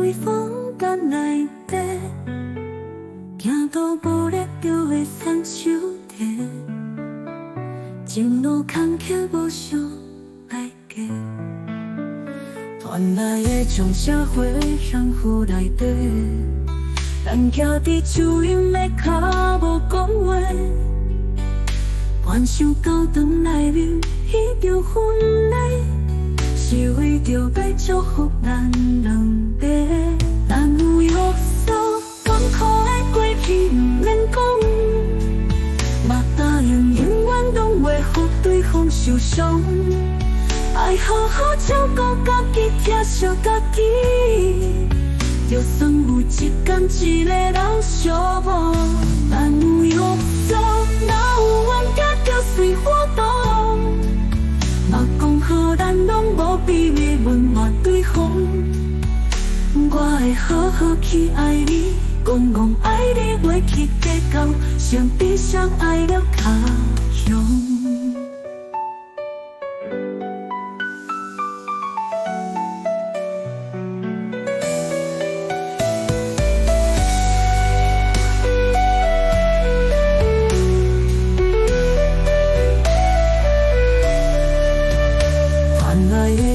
对方间内底，行到无力就会双手提，前路坎坷无想来过，传来的从社会相互内底，咱徛伫树荫的脚无讲话，幻想到长内面彼着分离。是为着要祝福咱两个，咱有约束，艰苦的过去不免讲，嘛答应永远拢袂予对方受伤。爱好好照顾家己，疼惜家己，就算有一天一个人寂寞，咱有约束，哪有冤家就随波动。嘛讲好，咱拢无秘密温暖对方。我会好好去爱你，讲讲爱你，袂去计较，相比相爱了较凶。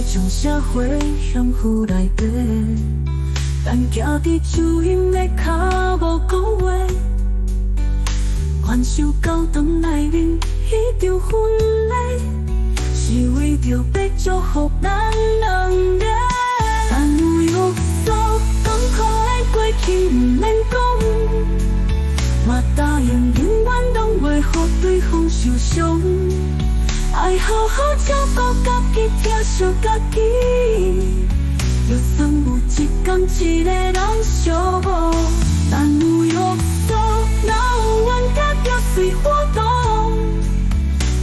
从社会相互内底，咱徛伫树荫的脚无讲话，幻想到长内面彼着分离，是为着要祝福咱两个。咱有约束，艰苦的过去不免讲，嘛答应永远拢袂予对方受伤。爱好好照顾家己，疼惜家己，就算有一天一个人寂寞，咱有约束，哪有冤家就随波动。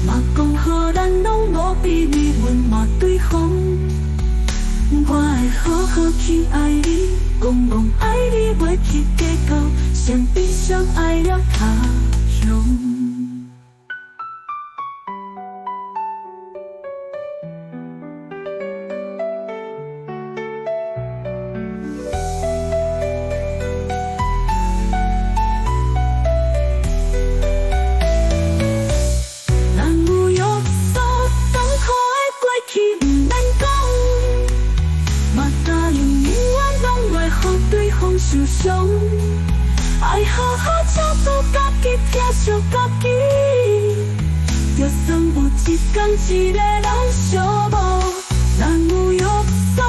嘛讲好，咱拢无秘密温暖对方。我会好好去爱你，讲讲爱你，袂去计较，相比相爱了较凶。受伤，爱好好照顾家己，疼惜家己，就算有一天一个人寂寞，咱有约束，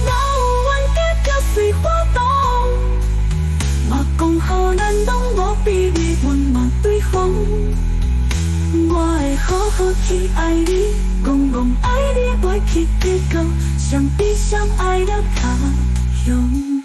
哪有冤家就随波动。嘛讲好，咱拢无秘密温暖对方。我会好好去爱你，讲讲爱你，袂去计较，相比相爱了较凶。